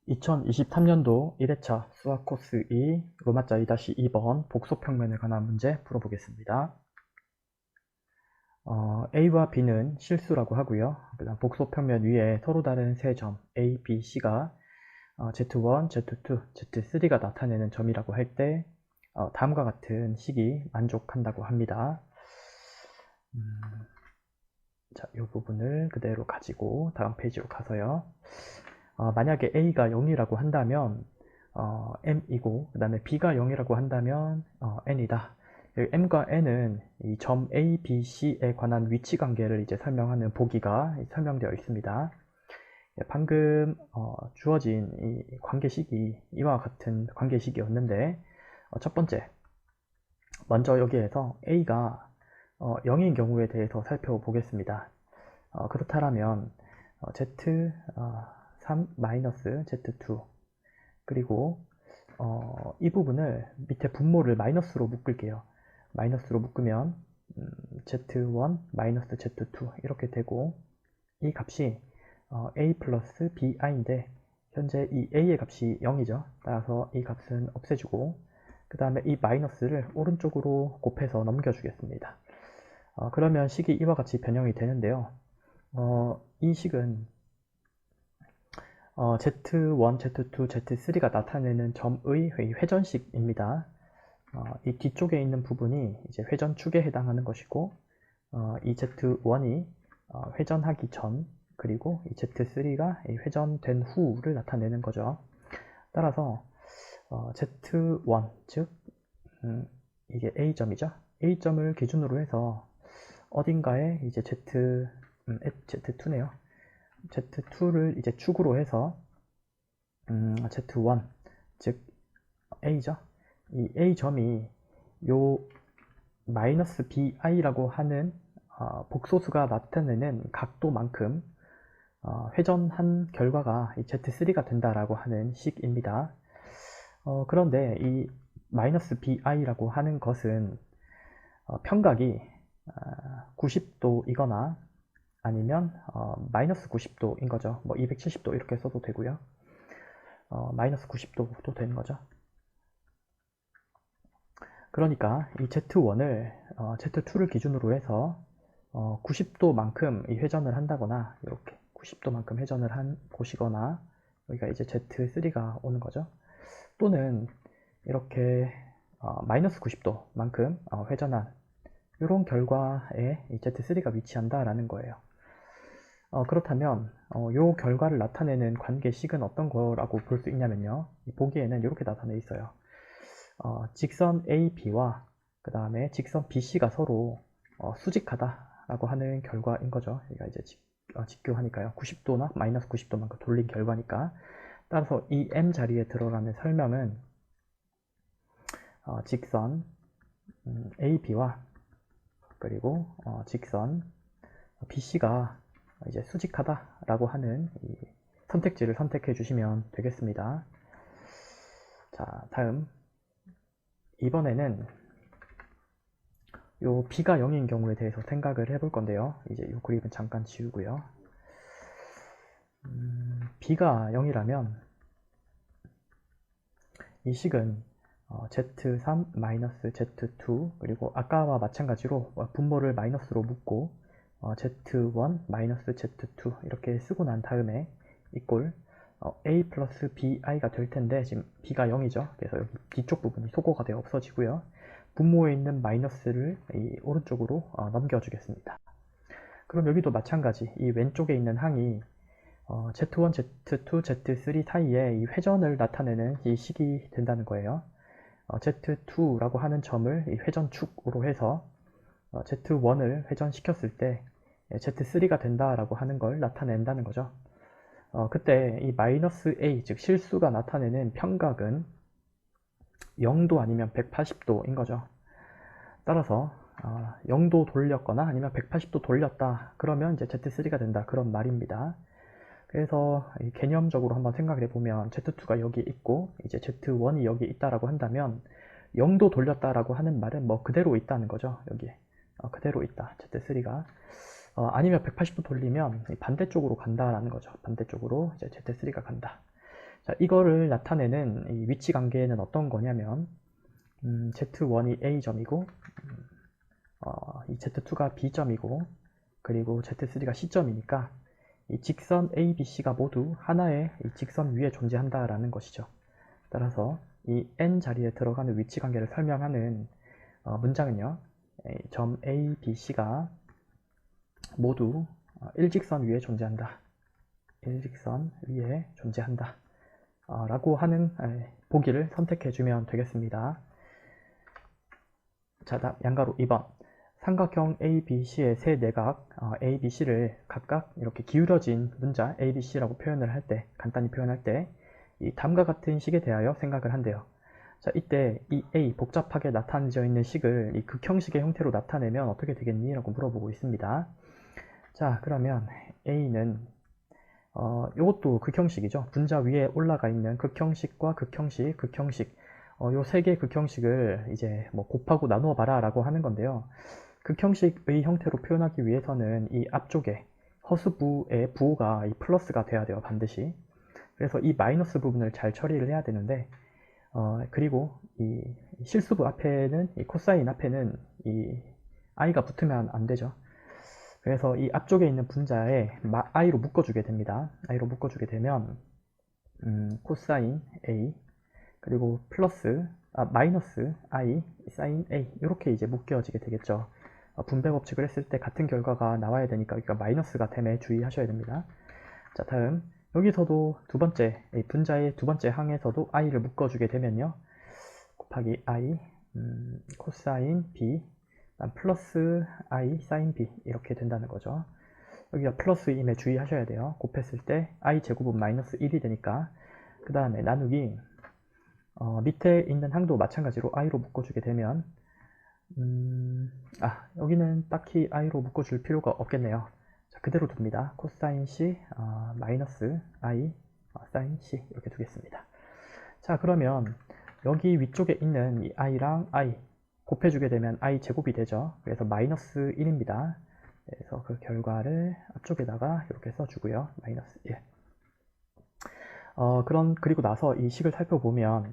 2023년도 1회차 수학 코스 2 로마자 2-2번 복소평면에 관한 문제 풀어보겠습니다. A와 B는 실수라고 하고요. 그다음 복소평면 위에 서로 다른 세 점 A, B, C가 Z1, Z2, Z3가 나타내는 점이라고 할 때 다음과 같은 식이 만족한다고 합니다. 자, 이 부분을 그대로 가지고 다음 페이지로 가서요. 만약에 A가 0이라고 한다면 M이고 그 다음에 B가 0이라고 한다면 N이다. M과 N은 이 점 A, B, C에 관한 위치 관계를 이제 설명하는 보기가 설명되어 있습니다. 방금 주어진 이 관계식이 이와 같은 관계식이었는데 첫 번째, 먼저 여기에서 A가 0인 경우에 대해서 살펴보겠습니다. 그렇다면 Z3 마이너스 Z2 그리고 이 부분을 밑에 분모를 마이너스로 묶을게요. 마이너스로 묶으면 Z1 마이너스 Z2 이렇게 되고 이 값이 A 플러스 BI인데 현재 이 A의 값이 0이죠. 따라서 이 값은 없애주고 그 다음에 이 마이너스를 오른쪽으로 곱해서 넘겨주겠습니다. 그러면 식이 이와 같이 변형이 되는데요. 이 식은 Z1, Z2, Z3가 나타내는 점의 회전식입니다. 이 뒤쪽에 있는 부분이 이제 회전축에 해당하는 것이고, 이 Z1이 회전하기 전, 그리고 이 Z3가 회전된 후를 나타내는 거죠. 따라서 Z1, 즉 이게 A점이죠. A점을 기준으로 해서 어딘가에 이제 Z2네요. Z2를 이제 축으로 해서 Z1 즉 A죠. 이 A점이 요 마이너스 BI라고 하는 복소수가 나타내는 각도만큼 회전한 결과가 이 Z3가 된다라고 하는 식입니다. 그런데 이 마이너스 BI라고 하는 것은 평각이 90도이거나 아니면 마이너스 90도인 거죠. 뭐 270도 이렇게 써도 되고요. 마이너스 90도도 되는 거죠. 그러니까 이 Z1을 Z2를 기준으로 해서 90도만큼 이 회전을 한다거나 이렇게 90도만큼 회전을 한 곳이거나 여기가 이제 Z3가 오는 거죠. 또는 이렇게 마이너스 90도만큼 회전한 이런 결과에 이 Z3가 위치한다라는 거예요. 그렇다면 이 결과를 나타내는 관계식은 어떤 거라고 볼 수 있냐면요. 이 보기에는 이렇게 나타내 있어요. 직선 AB와 그 다음에 직선 BC가 서로 수직하다라고 하는 결과인 거죠. 여기가 이제 직교하니까요. 90도나 마이너스 90도만큼 돌린 결과니까. 따라서 이 M 자리에 들어가는 설명은 직선 AB와 그리고 직선 BC가 이제 수직하다라고 하는 이 선택지를 선택해 주시면 되겠습니다. 자, 다음 이번에는 요 B가 0인 경우에 대해서 생각을 해볼 건데요. 이제 요 그림은 잠깐 지우고요. B가 0이라면 이 식은 Z3 마이너스 Z2 그리고 아까와 마찬가지로 분모를 마이너스로 묶고 Z1 마이너스 Z2 이렇게 쓰고 난 다음에 이꼴 A 플러스 BI가 될 텐데 지금 B가 0이죠. 그래서 여기 뒤쪽 부분이 소거가 되어 없어지고요. 분모에 있는 마이너스를 이 오른쪽으로 넘겨주겠습니다. 그럼 여기도 마찬가지 이 왼쪽에 있는 항이 Z1, Z2, Z3 사이에 이 회전을 나타내는 이 식이 된다는 거예요. Z2라고 하는 점을 이 회전축으로 해서 Z1을 회전시켰을 때 Z3가 된다라고 하는 걸 나타낸다는 거죠. 그때 이 마이너스 A, 즉 실수가 나타내는 평각은 0도 아니면 180도인 거죠. 따라서 0도 돌렸거나 아니면 180도 돌렸다. 그러면 이제 Z3가 된다. 그런 말입니다. 그래서 개념적으로 한번 생각을 해보면 Z2가 여기 있고 이제 Z1이 여기 있다라고 한다면 0도 돌렸다라고 하는 말은 뭐 그대로 있다는 거죠. 여기에 그대로 있다. Z3가 아니면 180도 돌리면 반대쪽으로 간다라는 거죠. 반대쪽으로 이제 Z3가 간다. 자, 이거를 나타내는 이 위치 관계는 어떤 거냐면 Z1이 A점이고 이 Z2가 B점이고 그리고 Z3가 C점이니까 이 직선 ABC가 모두 하나의 이 직선 위에 존재한다라는 것이죠. 따라서 이 N 자리에 들어가는 위치 관계를 설명하는 문장은요. 점 A, B, C가 모두 일직선 위에 존재한다. 일직선 위에 존재한다. 라고 하는 보기를 선택해주면 되겠습니다. 자, 양가로 2번. 삼각형 ABC의 세 내각 ABC를 각각 이렇게 기울어진 문자 ABC라고 표현을 할 때, 간단히 표현할 때 이 다음과 같은 식에 대하여 생각을 한대요. 자, 이때 이 A, 복잡하게 나타내져 있는 식을 이 극형식의 형태로 나타내면 어떻게 되겠니? 라고 물어보고 있습니다. 자, 그러면 A는 이것도 극형식이죠. 분자 위에 올라가 있는 극형식과 극형식, 극형식 요 세 개의 극형식을 이제 뭐 곱하고 나누어 봐라 라고 하는 건데요. 극형식의 형태로 표현하기 위해서는 이 앞쪽에 허수부의 부호가 이 플러스가 돼야 돼요. 반드시. 그래서 이 마이너스 부분을 잘 처리를 해야 되는데 그리고 이 실수부 앞에는 이 코사인 앞에는 이 i가 붙으면 안 되죠. 그래서 이 앞쪽에 있는 분자에 i로 묶어주게 됩니다. i로 묶어주게 되면 코사인 a 그리고 플러스 마이너스 i 사인 a 이렇게 이제 묶여지게 되겠죠. 분배 법칙을 했을 때 같은 결과가 나와야 되니까 여기가 마이너스가 됨에 주의하셔야 됩니다. 자, 다음 여기서도 두 번째 분자의 두 번째 항에서도 i를 묶어주게 되면요. 곱하기 i 코사인 b 플러스 i 사인 b 이렇게 된다는 거죠. 여기가 플러스임에 주의하셔야 돼요. 곱했을 때 i 제곱은 마이너스 1이 되니까 그 다음에 나누기 밑에 있는 항도 마찬가지로 i로 묶어주게 되면 여기는 딱히 i로 묶어줄 필요가 없겠네요. 자, 그대로 둡니다. 코사인 c 마이너스 i 사인 c 이렇게 두겠습니다. 자, 그러면 여기 위쪽에 있는 이 i랑 i 곱해주게 되면 i 제곱이 되죠. 그래서 마이너스 1입니다. 그래서 그 결과를 앞쪽에다가 이렇게 써주고요. 마이너스 1. 그리고 나서 이 식을 살펴보면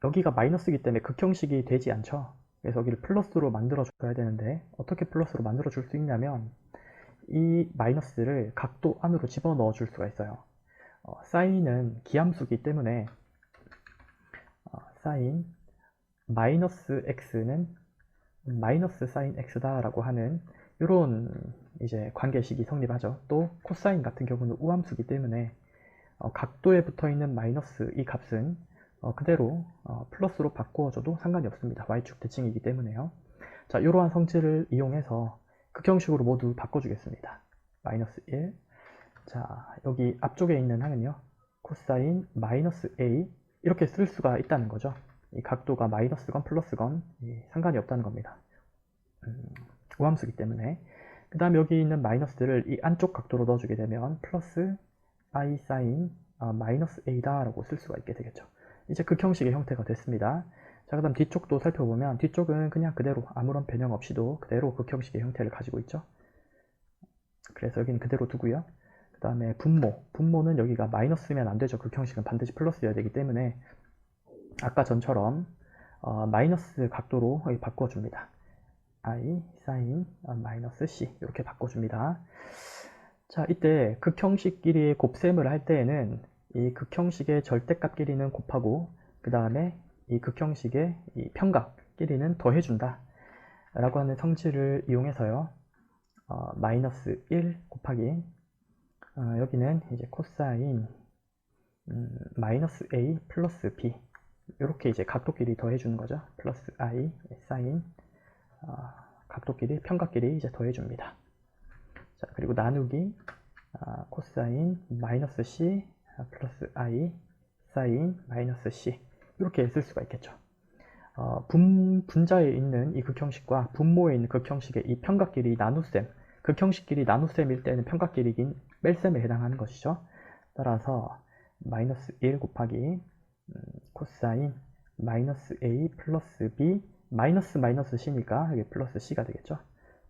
여기가 마이너스이기 때문에 극형식이 되지 않죠. 그래서 여기를 플러스로 만들어 줘야 되는데 어떻게 플러스로 만들어 줄 수 있냐면 이 마이너스를 각도 안으로 집어넣어 줄 수가 있어요. 사인은 기함수이기 때문에 사인 마이너스 x는 마이너스 사인 x다 라고 하는 이런 이제 관계식이 성립하죠. 또 코사인 같은 경우는 우함수이기 때문에 각도에 붙어 있는 마이너스 이 값은 그대로 플러스로 바꾸어줘도 상관이 없습니다. y축 대칭이기 때문에요. 자, 이러한 성질을 이용해서 극형식으로 모두 바꿔주겠습니다. 마이너스 1. 자, 여기 앞쪽에 있는 항은요. 코사인 마이너스 a 이렇게 쓸 수가 있다는 거죠. 이 각도가 마이너스건 플러스건 상관이 없다는 겁니다. 우함수기 때문에. 그 다음 여기 있는 마이너스들을 이 안쪽 각도로 넣어주게 되면 플러스 i 사인 마이너스 a다 라고 쓸 수가 있게 되겠죠. 이제 극형식의 형태가 됐습니다. 자, 그 다음 뒤쪽도 살펴보면 뒤쪽은 그냥 그대로 아무런 변형 없이도 그대로 극형식의 형태를 가지고 있죠. 그래서 여기는 그대로 두고요. 그 다음에 분모는 여기가 마이너스면 안 되죠. 극형식은 반드시 플러스여야 되기 때문에 아까 전처럼 마이너스 각도로 바꿔줍니다. i 사인 마이너스 c 이렇게 바꿔줍니다. 자, 이때 극형식끼리의 곱셈을 할 때에는 이 극형식의 절대값끼리는 곱하고 그 다음에 이 극형식의 이 평각끼리는 더해준다 라고 하는 성질을 이용해서요. 마이너스 1 곱하기 여기는 이제 코사인 마이너스 a 플러스 b 이렇게 이제 각도끼리 더해주는 거죠. 플러스 i 사인 각도끼리 평각끼리 이제 더해줍니다. 자, 그리고 나누기 코사인 마이너스 c 플러스 i 사인 마이너스 c 이렇게 쓸 수가 있겠죠. 분자에 있는 이 극형식과 분모에 있는 극형식의 이 평각끼리 나눗셈, 극형식끼리 나눗셈일 때는 평각끼리긴 뺄셈에 해당하는 것이죠. 따라서 마이너스 1 곱하기 코사인 마이너스 a 플러스 b 마이너스 마이너스 c니까 여기 플러스 c가 되겠죠.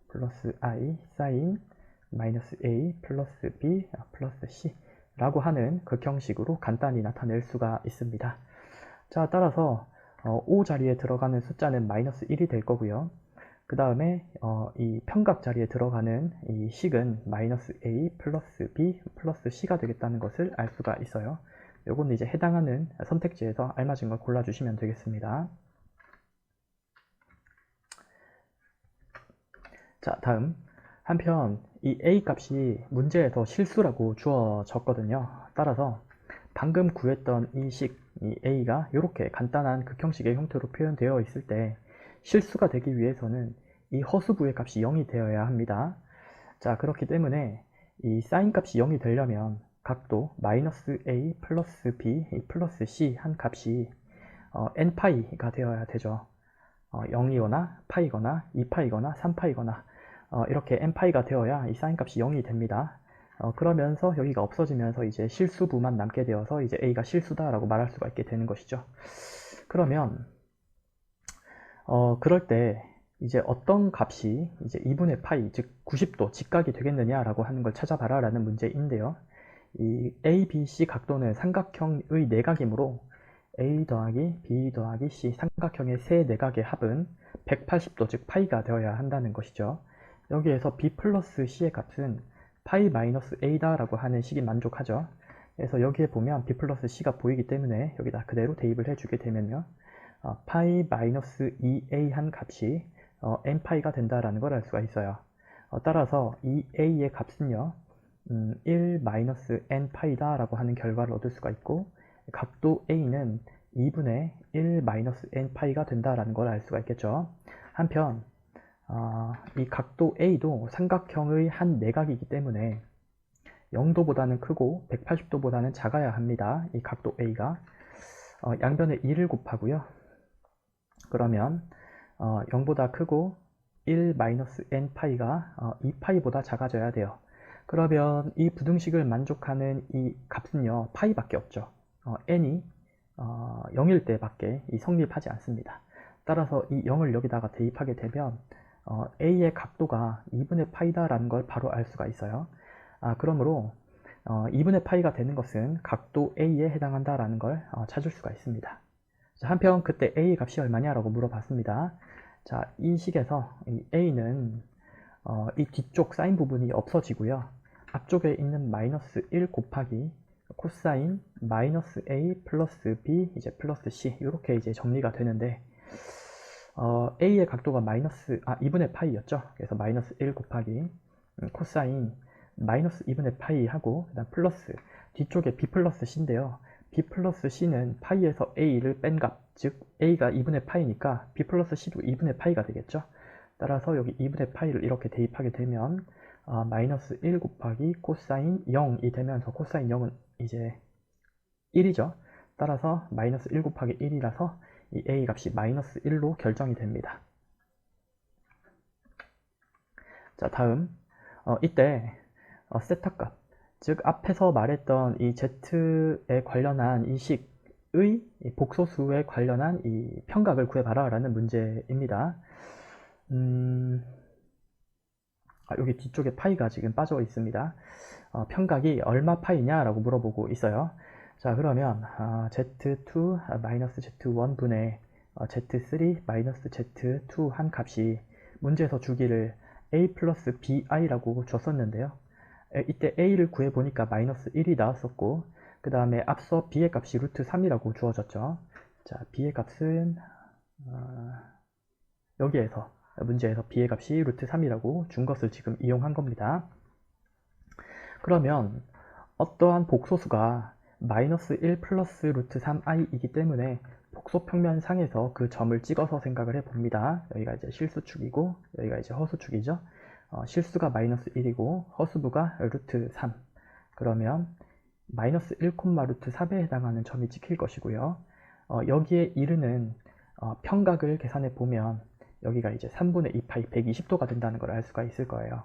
플러스 i 사인 마이너스 a 플러스 b 플러스 c 라고 하는 극형식으로 간단히 나타낼 수가 있습니다. 자, 따라서 O 자리에 들어가는 숫자는 마이너스 1이 될 거고요. 그 다음에 이 평각 자리에 들어가는 이 식은 마이너스 A 플러스 B 플러스 C가 되겠다는 것을 알 수가 있어요. 요건 이제 해당하는 선택지에서 알맞은 걸 골라주시면 되겠습니다. 자, 다음. 한편 이 A 값이 문제에서 실수라고 주어졌거든요. 따라서 방금 구했던 이 식, 이 A가 이렇게 간단한 극형식의 형태로 표현되어 있을 때 실수가 되기 위해서는 이 허수부의 값이 0이 되어야 합니다. 자, 그렇기 때문에 이 사인 값이 0이 되려면 각도 마이너스 A 플러스 B 플러스 C 한 값이 n파이가 되어야 되죠. 0이거나 파이거나 2파이거나 3파이거나 이렇게 n파이가 되어야 이 사인 값이 0이 됩니다. 그러면서 여기가 없어지면서 이제 실수부만 남게 되어서 이제 A가 실수다라고 말할 수가 있게 되는 것이죠. 그러면 그럴 때 이제 어떤 값이 이제 2분의 파이, 즉 90도 직각이 되겠느냐라고 하는 걸 찾아봐라 라는 문제인데요. 이 A, B, C 각도는 삼각형의 내각이므로 A 더하기 B 더하기 C 삼각형의 세 내각의 합은 180도 즉 파이가 되어야 한다는 것이죠. 여기에서 B 플러스 C의 값은 파이 마이너스 A다 라고 하는 식이 만족하죠. 그래서 여기에 보면 B 플러스 C가 보이기 때문에 여기다 그대로 대입을 해주게 되면요. 파이 마이너스 2A 한 값이 n파이가 된다라는 걸 알 수가 있어요. 따라서 이 A의 값은요. 1 마이너스 n파이다 라고 하는 결과를 얻을 수가 있고 각도 A는 2분의 1 마이너스 n파이가 된다라는 걸 알 수가 있겠죠. 한편 이 각도 A도 삼각형의 한 내각이기 때문에 0도보다는 크고 180도보다는 작아야 합니다. 이 각도 A가 양변에 2를 곱하고요. 그러면 0보다 크고 1 마이너스 n파이가 2파이보다 작아져야 돼요. 그러면 이 부등식을 만족하는 이 값은요 파이밖에 없죠. n이 0일 때밖에 성립하지 않습니다. 따라서 이 0을 여기다가 대입하게 되면 A의 각도가 2분의 파이다 라는 걸 바로 알 수가 있어요. 그러므로 2분의 파이가 되는 것은 각도 A에 해당한다 라는 걸 찾을 수가 있습니다. 자, 한편 그때 A 값이 얼마냐라고 물어봤습니다. 자, 이 식에서 이 A는 이 뒤쪽 사인 부분이 없어지고요. 앞쪽에 있는 마이너스 1 곱하기 코사인 마이너스 A 플러스 B 이제 플러스 C 이렇게 이제 정리가 되는데 A의 각도가 마이너스 2분의 파이였죠. 그래서 마이너스 1 곱하기 코사인 마이너스 2분의 파이 하고 그다음 플러스 뒤쪽에 B 플러스 C인데요. B 플러스 C는 파이에서 A를 뺀 값, 즉 A가 2분의 파이니까 B 플러스 C도 2분의 파이가 되겠죠. 따라서 여기 2분의 파이를 이렇게 대입하게 되면 마이너스 1 곱하기 코사인 0이 되면서 코사인 0은 이제 1이죠. 따라서 마이너스 1 곱하기 1이라서 이 A 값이 마이너스 1로 결정이 됩니다. 자, 다음 이때 세타 값, 즉 앞에서 말했던 이 Z에 관련한 이 식의 복소수에 관련한 이 평각을 구해봐라 라는 문제입니다. 여기 뒤쪽에 파이가 지금 빠져 있습니다. 평각이 얼마 파이냐 라고 물어보고 있어요. 자, 그러면 Z2 마이너스 Z1 분의 Z3 마이너스 Z2 한 값이 문제에서 주기를 A 플러스 BI라고 줬었는데요. 이때 A를 구해보니까 마이너스 1이 나왔었고 그 다음에 앞서 B의 값이 루트 3이라고 주어졌죠. 자, B의 값은 여기에서 문제에서 B의 값이 루트 3이라고 준 것을 지금 이용한 겁니다. 그러면 어떠한 복소수가 마이너스 1 플러스 루트 3i이기 때문에 복소평면상에서 그 점을 찍어서 생각을 해봅니다. 여기가 이제 실수축이고 여기가 이제 허수축이죠. 실수가 마이너스 1이고 허수부가 루트 3. 그러면 마이너스 1, 루트 3에 해당하는 점이 찍힐 것이고요. 여기에 이르는 평각을 계산해 보면 여기가 이제 3분의 2파이 120도가 된다는 걸 알 수가 있을 거예요.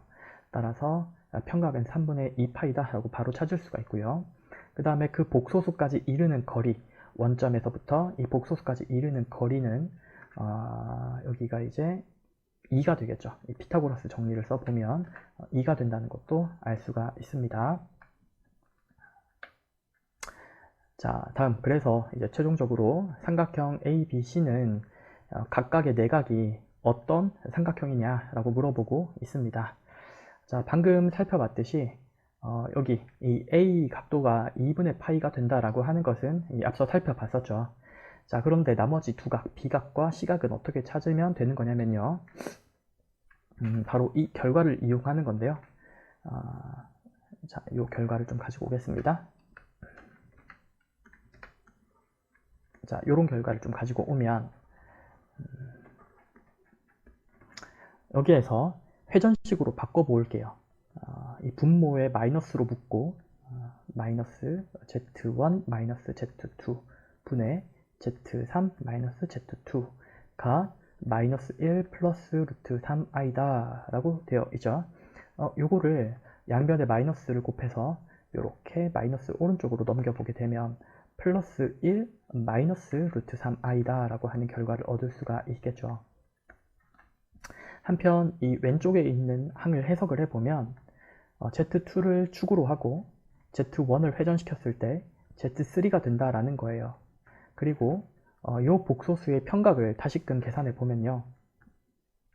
따라서 평각은 3분의 2파이다 라고 바로 찾을 수가 있고요. 그 다음에 그 복소수까지 이르는 거리, 원점에서부터 이 복소수까지 이르는 거리는 여기가 이제 2가 되겠죠. 이 피타고라스 정리를 써보면 2가 된다는 것도 알 수가 있습니다. 자, 다음. 그래서 이제 최종적으로 삼각형 ABC는 각각의 내각이 어떤 삼각형이냐라고 물어보고 있습니다. 자, 방금 살펴봤듯이 여기 이 A 각도가 2분의 파이가 된다라고 하는 것은 앞서 살펴봤었죠. 자, 그런데 나머지 두 각, B각과 C각은 어떻게 찾으면 되는 거냐면요. 바로 이 결과를 이용하는 건데요. 자, 이 결과를 좀 가지고 오겠습니다. 자, 이런 결과를 좀 가지고 오면 여기에서 회전식으로 바꿔볼게요. 이 분모에 마이너스로 묶고 마이너스 Z1 마이너스 Z2 분의 Z3 마이너스 Z2가 마이너스 1 플러스 루트 3i다 라고 되어 있죠. 요거를 양변에 마이너스를 곱해서 이렇게 마이너스 오른쪽으로 넘겨보게 되면 플러스 1 마이너스 루트 3i다 라고 하는 결과를 얻을 수가 있겠죠. 한편 이 왼쪽에 있는 항을 해석을 해보면 Z2를 축으로 하고 Z1을 회전시켰을 때 Z3가 된다라는 거예요. 그리고 이 복소수의 평각을 다시금 계산해 보면요.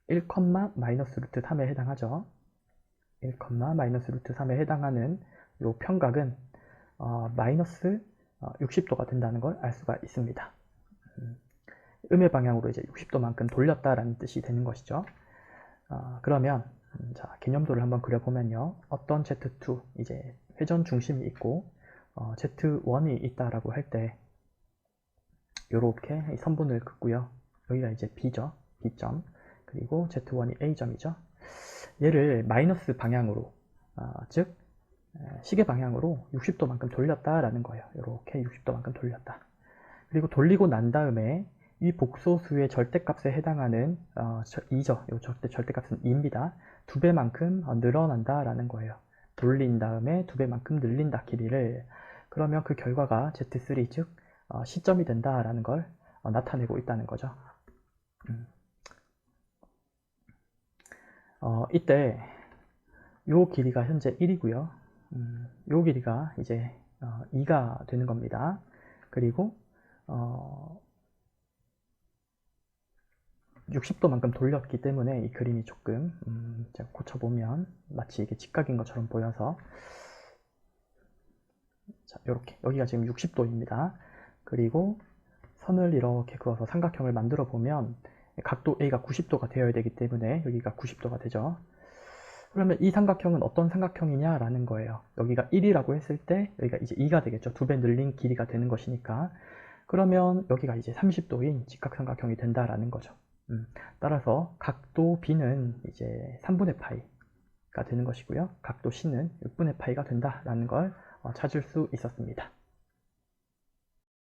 1, 마이너스 루트 3에 해당하죠. 1, 마이너스 루트 3에 해당하는 이 평각은 마이너스 60도가 된다는 걸 알 수가 있습니다. 음의 방향으로 이제 60도만큼 돌렸다라는 뜻이 되는 것이죠. 그러면 자, 개념도를 한번 그려보면요. 어떤 Z2, 이제 회전 중심이 있고 Z1이 있다라고 할 때 이렇게 선분을 긋고요. 여기가 이제 B죠. B점. 그리고 Z1이 A점이죠. 얘를 마이너스 방향으로, 즉 시계 방향으로 60도만큼 돌렸다라는 거예요. 이렇게 60도만큼 돌렸다. 그리고 돌리고 난 다음에 이 복소수의 절대값에 해당하는 2죠. 이 절대값은 2입니다. 2배만큼 늘어난다라는 거예요. 돌린 다음에 2배만큼 늘린다, 길이를. 그러면 그 결과가 Z3, 즉 C점이 된다라는 걸 나타내고 있다는 거죠. 이때 요 길이가 현재 1이고요. 요 길이가 이제 2가 되는 겁니다. 그리고 60도만큼 돌렸기 때문에 이 그림이 조금 제가 고쳐보면 마치 이게 직각인 것처럼 보여서 자, 이렇게 여기가 지금 60도입니다. 그리고 선을 이렇게 그어서 삼각형을 만들어 보면 각도 A가 90도가 되어야 되기 때문에 여기가 90도가 되죠. 그러면 이 삼각형은 어떤 삼각형이냐라는 거예요. 여기가 1이라고 했을 때 여기가 이제 2가 되겠죠. 2배 늘린 길이가 되는 것이니까. 그러면 여기가 이제 30도인 직각삼각형이 된다라는 거죠. 따라서 각도 B는 이제 3분의 파이가 되는 것이고요. 각도 C는 6분의 파이가 된다라는 걸 찾을 수 있었습니다.